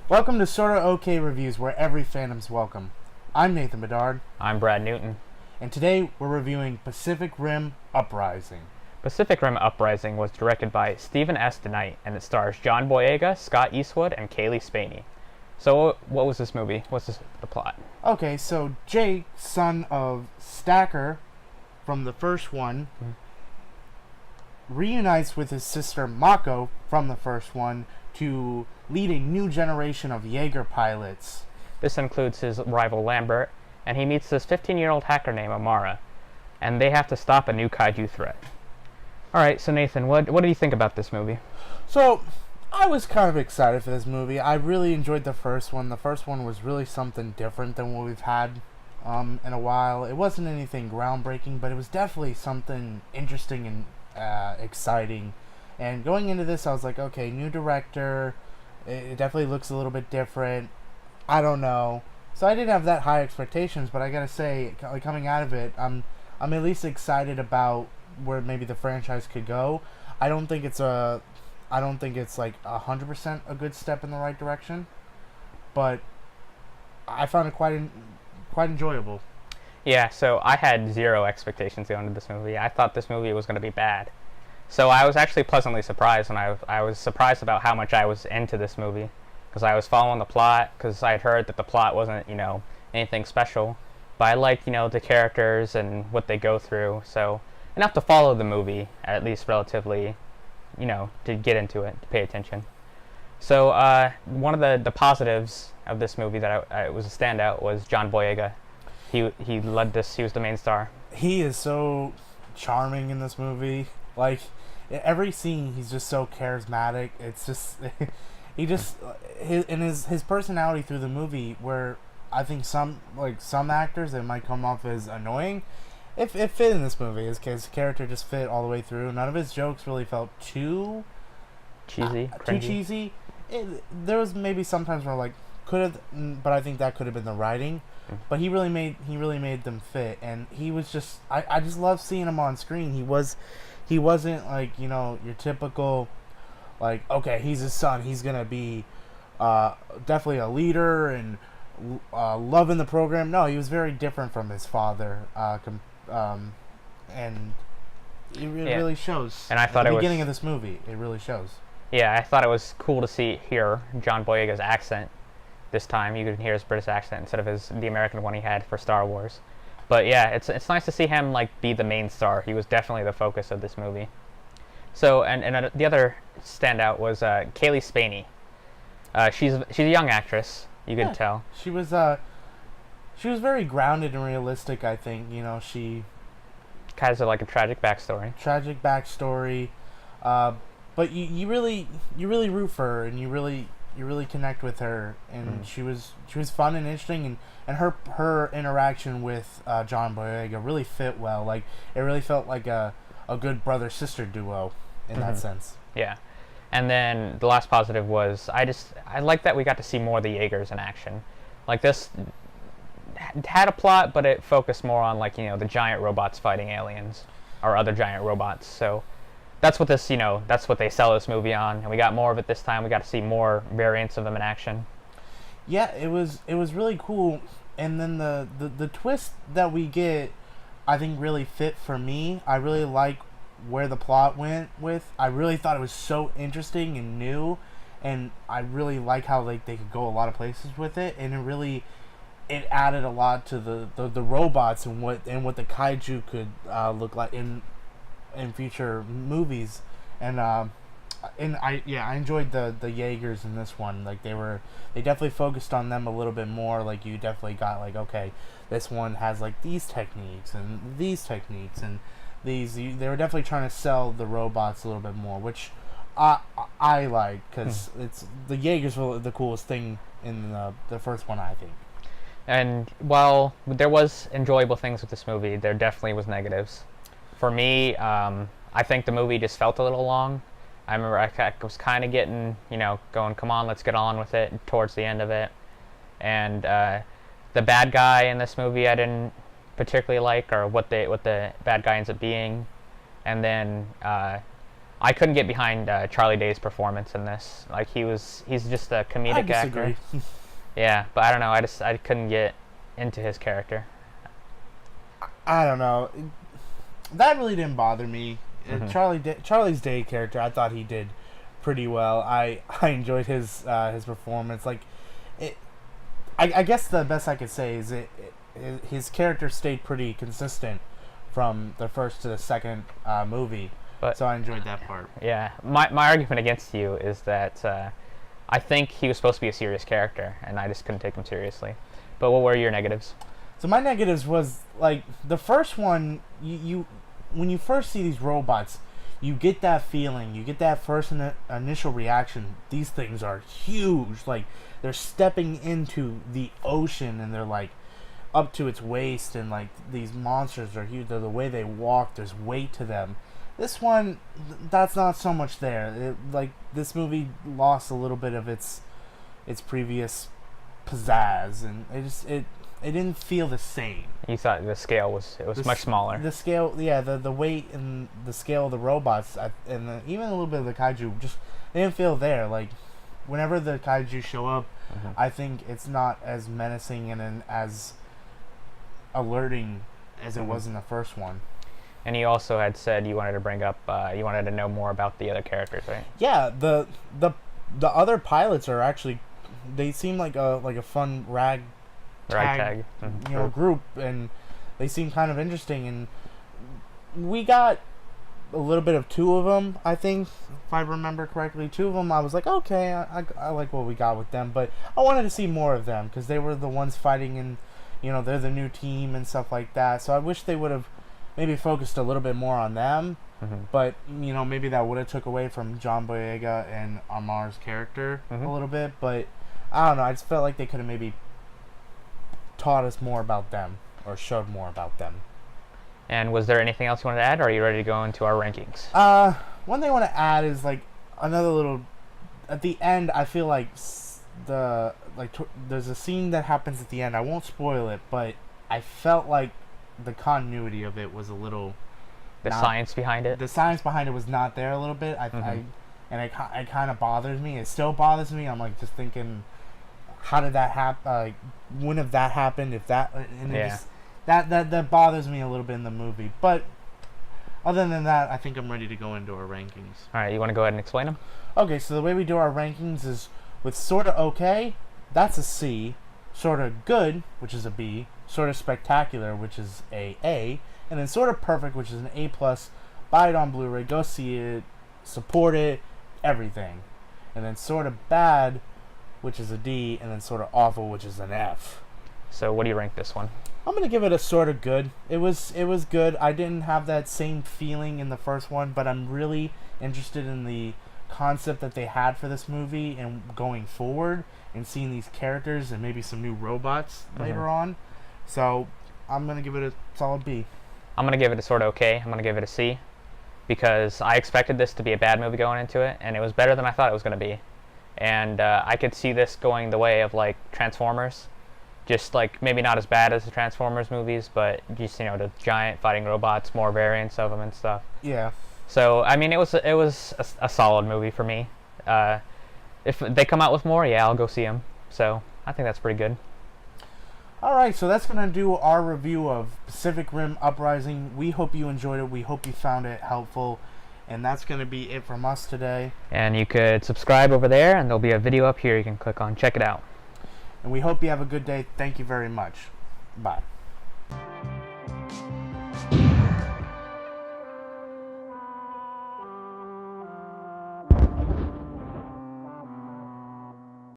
Welcome to SortaOkay Reviews, where every fandom's welcome. I'm Nathan Bedard, I'm Brad Newton. and today we're reviewing Pacific Rim Uprising. Pacific Rim Uprising was directed by Stephen S. DeKnight, and it stars John Boyega, Scott Eastwood, and Kaylee Spaney. So, what was this movie? What's the plot? Okay, so Jake, son of Stacker from the first one, reunites with his sister Mako from the first one to lead a new generation of Jaeger pilots. This includes his rival Lambert, and he meets this 15-year-old hacker named Amara, and they have to stop a new kaiju threat. Alright, so Nathan, what do you think about this movie? So, I was kind of excited for this movie. I really enjoyed the first one. The first one was really something different than what we've had in a while. It wasn't anything groundbreaking, but it was definitely something interesting and exciting. And going into this, I was like, okay, new director. It definitely looks a little bit different. I don't know. So I didn't have that high expectations, but I gotta say, coming out of it, I'm at least excited about where maybe the franchise could go. I don't think it's like 100% a good step in the right direction, but I found it quite enjoyable. Yeah, so I had zero expectations going into this movie. I thought this movie was going to be bad. So I was actually pleasantly surprised, and I was surprised about how much I was into this movie, because I was following the plot, because I had heard that the plot wasn't, anything special, but I liked, the characters and what they go through, so enough to follow the movie, at least relatively, to get into it, to pay attention. So one of the positives of this movie that I was a standout was John Boyega. He led this. He was the main star. He is so charming in this movie. Like, in every scene, he's just so charismatic. It's just his personality through the movie, where I think some actors, it might come off as annoying. It fit in this movie. His character just fit all the way through. None of his jokes really felt too cheesy. Too cheesy. There was maybe sometimes where could have, but I think that could have been the writing. But he really made them fit, and he was just I just love seeing him on screen. He wasn't your typical okay, he's his son, he's gonna be definitely a leader and loving the program. No, he was very different from his father, and it really shows. And I thought at the beginning of this movie, it really shows. Yeah, I thought it was cool to hear John Boyega's accent. This time you could hear his British accent instead of the American one he had for Star Wars. But yeah, it's nice to see him be the main star. He was definitely the focus of this movie. So and the other standout was Kaylee Spaney. She's a young actress. You could tell. She was very grounded and realistic. I think she has a tragic backstory. But you really root for her, and you really connect with her, and she was fun and interesting, and her interaction with John Boyega really fit well. It really felt like a good brother sister duo in that sense. Yeah. And then the last positive was I like that we got to see more of the Jaegers in action. This had a plot, but it focused more on the giant robots fighting aliens or other giant robots. So that's what that's what they sell this movie on, and we got more of it this time. We got to see more variants of them in action. Yeah, it was really cool, and then the twist that we get, I think, really fit for me. I really like where the plot went with. I really thought it was so interesting and new, and I really like how they could go a lot of places with it, and it added a lot to the robots and what the kaiju could look like in future movies, and I enjoyed the Jaegers in this one. They definitely focused on them a little bit more. You definitely got okay, this one has these techniques and these techniques and these. They were definitely trying to sell the robots a little bit more, which I like, because it's the Jaegers were the coolest thing in the first one, I think. And while there was enjoyable things with this movie, there definitely was negatives. For me, I think the movie just felt a little long. I remember I was kind of getting, going, come on, let's get on with it towards the end of it. And the bad guy in this movie I didn't particularly like, or what the bad guy ends up being. And then I couldn't get behind Charlie Day's performance in this. Like he's just a I comedic disagree. actor. Yeah, but I don't know. I couldn't get into his character. I don't know. That really didn't bother me. Charlie's Day character, I thought he did pretty well. I enjoyed his performance. Like, I guess the best I could say is his character stayed pretty consistent from the first to the second movie. But so I enjoyed that part. Yeah, my argument against you is that I think he was supposed to be a serious character, and I just couldn't take him seriously. But what were your negatives? So my negatives was, like, the first one, you when you first see these robots, you get that feeling, you get that first initial reaction. These things are huge. Like, they're stepping into the ocean, and they're, like, up to its waist, and, like, these monsters are huge. The way they walk, there's weight to them. This one, that's not so much there. Like, this movie lost a little bit of its previous pizzazz, and it didn't feel the same. You thought the scale was much smaller. The scale, yeah, the weight and the scale of the robots, and even a little bit of the kaiju, just they didn't feel there. Like, whenever the kaiju show up, I think it's not as menacing and as alerting as it was in the first one. And you also had said you wanted to bring up, you wanted to know more about the other characters, right? Yeah, the other pilots are actually, they seem like a fun ragtag group, and they seem kind of interesting. And we got a little bit of two of them, I think, if I remember correctly. Two of them, I was like, okay, I like what we got with them, but I wanted to see more of them because they were the ones fighting, and they're the new team and stuff like that. So I wish they would have maybe focused a little bit more on them, but maybe that would have took away from John Boyega and Amar's character a little bit. But I don't know, I just felt like they could have maybe taught us more about them or showed more about them. And was there anything else you wanted to add, or are you ready to go into our rankings? One thing I want to add is, like, another little at the end. I feel like there's a scene that happens at the end. I won't spoil it, but I felt like the continuity of it was a little. The science behind it. The science behind it was not there a little bit. It kind of bothers me. It still bothers me. I'm like just thinking, how did that happen? Like, when have that happened? If that that bothers me a little bit in the movie. But other than that, I think I'm ready to go into our rankings. All right, you want to go ahead and explain them? Okay, so the way we do our rankings is with SortaOkay, that's a C. Sorta Good, which is a B. Sorta Spectacular, which is a A. And then Sorta Perfect, which is an A+. Buy it on Blu-ray. Go see it. Support it. Everything. And then Sorta Bad, which is a D. And then Sorta Awful, which is an F. So what do you rank this one? I'm gonna give it a Sorta Good. It was good. I didn't have that same feeling in the first one, but I'm really interested in the concept that they had for this movie and going forward, and seeing these characters and maybe some new robots later on. So I'm gonna give it a solid B. I'm gonna give it a SortaOkay. I'm gonna give it a C, because I expected this to be a bad movie going into it, and it was better than I thought it was gonna be. And I could see this going the way of, like, Transformers. Just, like, maybe not as bad as the Transformers movies, but just, the giant fighting robots, more variants of them and stuff. Yeah. So, I mean, it was a solid movie for me. If they come out with more, yeah, I'll go see them. So, I think that's pretty good. Alright, so that's going to do our review of Pacific Rim Uprising. We hope you enjoyed it. We hope you found it helpful. And that's going to be it from us today. And you could subscribe over there, and there'll be a video up here you can click on. Check it out. And we hope you have a good day. Thank you very much. Bye.